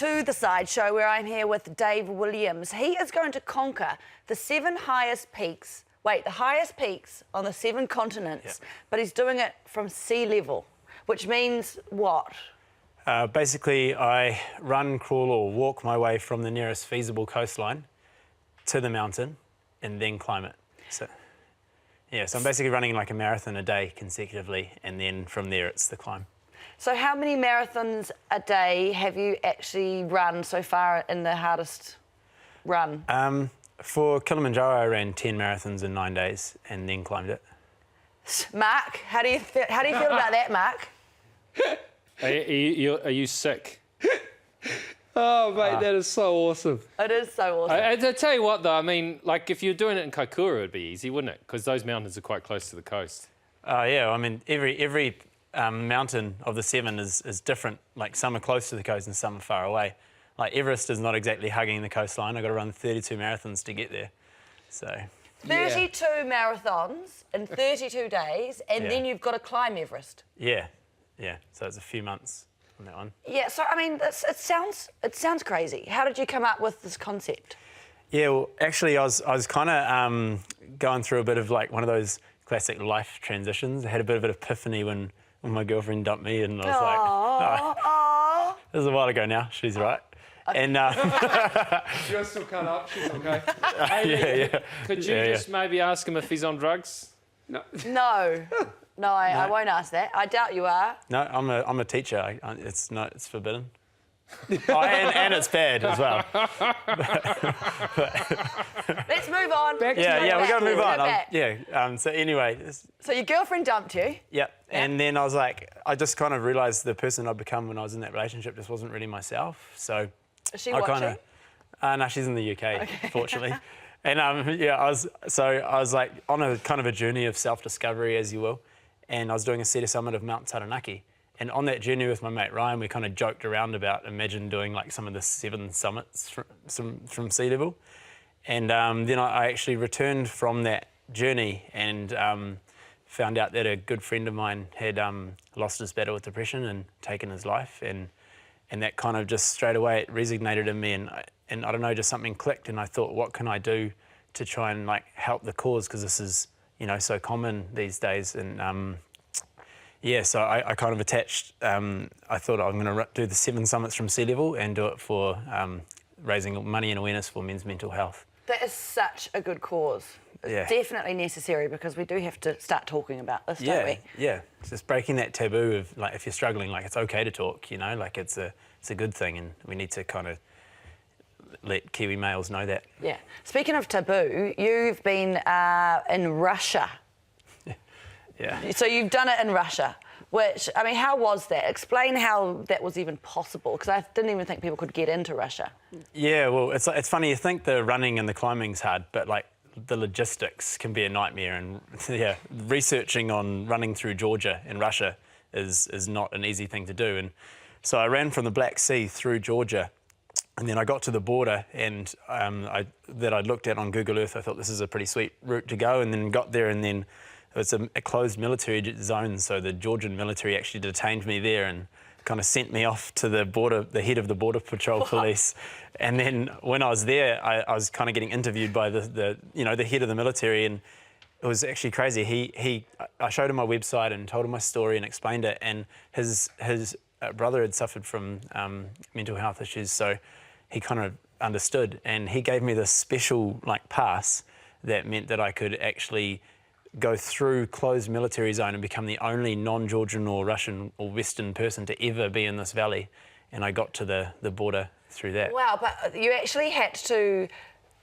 to the Sideshow, where I'm here with Dave Williams. He is going to conquer the the highest peaks on the 7 continents, but he's doing it from sea level, which means what? Basically, I run, crawl or walk my way from the nearest feasible coastline to the mountain and then climb it. So I'm basically running like a marathon a day consecutively, and then from there it's the climb. So how many marathons a day have you actually run so far in the hardest run? For Kilimanjaro, I ran 10 marathons in 9 days and then climbed it. Mark, how do you feel about that, Mark? Are you sick? Oh, mate, that is so awesome. It is so awesome. I tell you what, though, I mean, like, if you're doing it in Kaikoura, it'd be easy, wouldn't it? Because those mountains are quite close to the coast. Yeah, I mean, every mountain of the 7 is different. Like, some are close to the coast and some are far away. Like, Everest is not exactly hugging the coastline. I've got to run 32 marathons to get there, so... 32 marathons in 32 days, and then you've got to climb Everest. Yeah, so it's a few months on that one. Yeah, so, I mean, it sounds crazy. How did you come up with this concept? Yeah, well, actually, I was kind of going through a bit of, like, one of those classic life transitions. I had a bit of an epiphany when my girlfriend dumped me, and I was like, this is a while ago now, she's right. And You're still cut up, she's okay. Could you just maybe ask him if he's on drugs? No, I won't ask that. I doubt you are. No, I'm a teacher. It's forbidden. And it's bad as well. Let's move on. We've got to move on. So anyway. So your girlfriend dumped you? Yep. And then I was like, I just kind of realised the person I'd become when I was in that relationship just wasn't really myself. So is she watching? No, she's in the UK, fortunately. And I was like on a kind of a journey of self-discovery, as you will. And I was doing a Sea2Summit of Mount Taranaki. And on that journey with my mate Ryan, we kind of joked around about imagine doing like some of the 7 summits from sea level. And then I actually returned from that journey and found out that a good friend of mine had lost his battle with depression and taken his life. And that kind of just straight away it resonated in me. And I don't know, just something clicked. And I thought, what can I do to try and like help the cause? Because this is, so common these days. And so I kind of attached, I thought I'm going to do the 7 summits from sea level and do it for raising money and awareness for men's mental health. That is such a good cause. It's definitely necessary because we do have to start talking about this, don't we? Yeah, it's just breaking that taboo of, like, if you're struggling, like, it's okay to talk, like, it's a good thing, and we need to kind of let Kiwi males know that. Yeah. Speaking of taboo, you've been in Russia. Yeah. So you've done it in Russia, which, I mean, how was that? Explain how that was even possible, because I didn't even think people could get into Russia. Yeah, well, it's funny, you think the running and the climbing's hard, but, like, the logistics can be a nightmare, and, researching on running through Georgia in Russia is not an easy thing to do. And so I ran from the Black Sea through Georgia, and then I got to the border, and I looked at on Google Earth. I thought this is a pretty sweet route to go, and then got there, and then it's a closed military zone, so the Georgian military actually detained me there and kind of sent me off to the border, the head of the Border Patrol police. And then when I was there, I was kind of getting interviewed by the head of the military, and it was actually crazy. I showed him my website and told him my story and explained it, and his brother had suffered from mental health issues, so he kind of understood, and he gave me this special pass that meant that I could actually go through closed military zone and become the only non-Georgian or Russian or Western person to ever be in this valley. And I got to the border through that. Wow, but you actually had to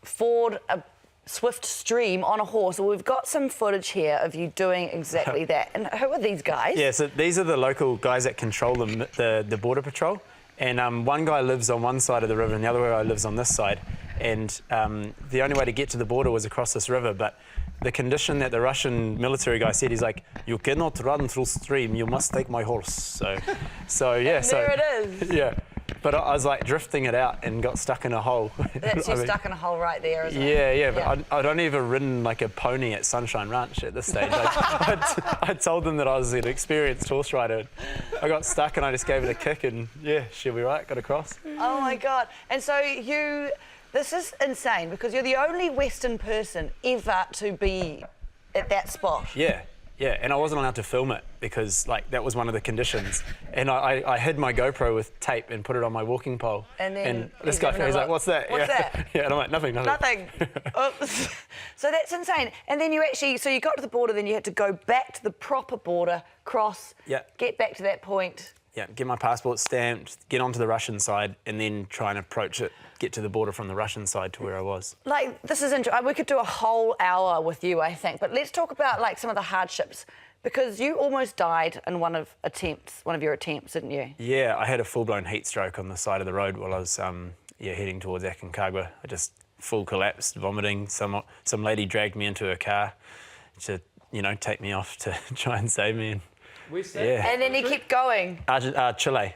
ford a swift stream on a horse. Well, we've got some footage here of you doing exactly that. And who are these guys? Yeah, so these are the local guys that control the Border Patrol. And one guy lives on one side of the river and the other guy lives on this side. And the only way to get to the border was across this river. But the condition that the Russian military guy said, he's like, you cannot run through stream, you must take my horse. So there it is. Yeah. But I was like drifting it out and got stuck in a hole. That's you stuck in a hole right there, isn't it? Yeah. But I'd only ever ridden like a pony at Sunshine Ranch at this stage. I told them that I was an experienced horse rider. I got stuck and I just gave it a kick and she'll be right, got across. Oh my God. And so this is insane because you're the only Western person ever to be at that spot. Yeah, and I wasn't allowed to film it because like that was one of the conditions. And I hid my GoPro with tape and put it on my walking pole. And this guy, he's like, "What's that?" What's that? Yeah, and I'm like, nothing. Nothing. Oops. So that's insane. And then you got to the border, then you had to go back to the proper border, cross, get back to that point. Yeah, get my passport stamped, get onto the Russian side, and then try and approach it, get to the border from the Russian side to where I was. Like, this is interesting. We could do a whole hour with you, I think. But let's talk about, like, some of the hardships. Because you almost died in one of your attempts, didn't you? Yeah, I had a full-blown heat stroke on the side of the road while I was heading towards Aconcagua. I just full collapsed, vomiting. Some lady dragged me into her car to, take me off to try and save me. And, Where's that? yeah. And then you kept going. Chile. I Chile.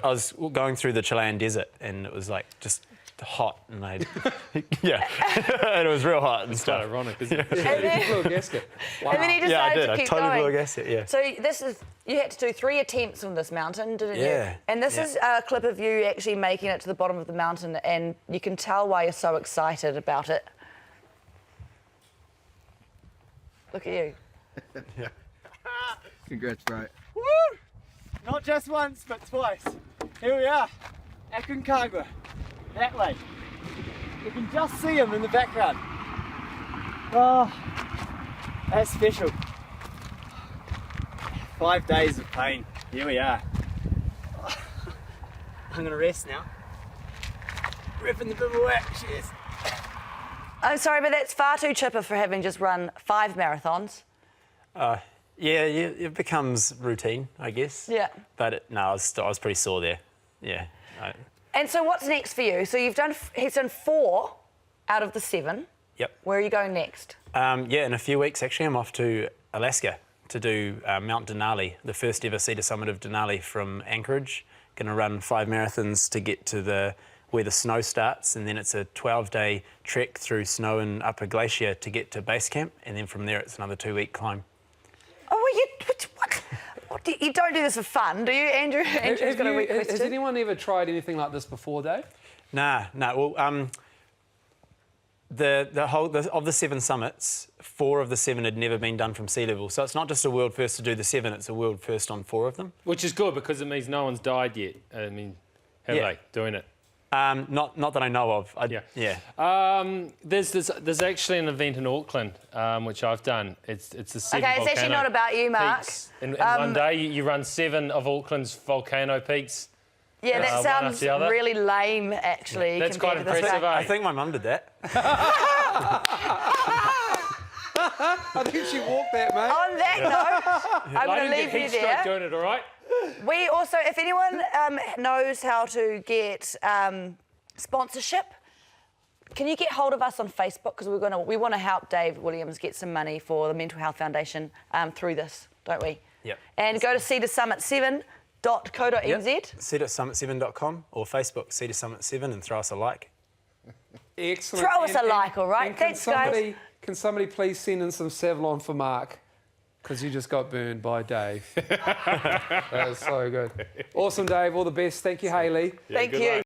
was going through the Chilean desert and it was like just hot and and it was real hot and stuff. Quite ironic, isn't it? And then, You blew a gasket. Wow. and then you decided to keep I totally going. blew a gasket, yeah. So you had to do 3 attempts on this mountain, didn't you? Yeah. And this is a clip of you actually making it to the bottom of the mountain, and you can tell why you're so excited about it. Look at you. Yeah. Congrats, bro. Woo! Not just once, but twice. Here we are, Aconcagua, that way. You can just see him in the background. Oh, that's special. 5 days of pain. Here we are. I'm gonna rest now. Ripping the bivouac, cheers. I'm sorry, but that's far too chipper for having just run 5 marathons. It becomes routine, I guess. Yeah. But I was pretty sore there. Yeah. And so what's next for you? So he's done 4 out of the 7. Yep. Where are you going next? In a few weeks, actually, I'm off to Alaska to do Mount Denali, the first ever Sea2 Summit of Denali from Anchorage. Going to run 5 marathons to get to where the snow starts, and then it's a 12-day trek through snow and up a glacier to get to base camp, and then from there it's another 2-week climb. Oh, what? You don't do this for fun, do you, Andrew? Andrew's got a weak question. Has anyone ever tried anything like this before, Dave? Nah. Well, of the 7 summits, 4 of the 7 had never been done from sea level. So it's not just a world first to do the 7; it's a world first on 4 of them. Which is good because it means no one's died yet. I mean, have they doing it? Not that I know of. There's actually an event in Auckland which I've done. It's the 7 Okay, it's actually not about you, Mark. peaks. In one day you run 7 of Auckland's volcano peaks. Yeah, that sounds really lame, actually. That's quite impressive, I think my mum did that. I think she walked that, mate. On that note, I'm going to leave you there. Doing it, all right? We also, if anyone knows how to get sponsorship, can you get hold of us on Facebook? Because we want to help Dave Williams get some money for the Mental Health Foundation through this, don't we? Yep. And go to Sea2Summit7.co.nz. Sea2Summit7.com or Facebook Sea2Summit7 and throw us a like. Excellent. Throw us a like, all right? Thanks, guys. Can somebody please send in some Savlon for Mark? Because you just got burned by Dave. That was so good. Awesome, Dave. All the best. Thank you, Hayley. Thank you.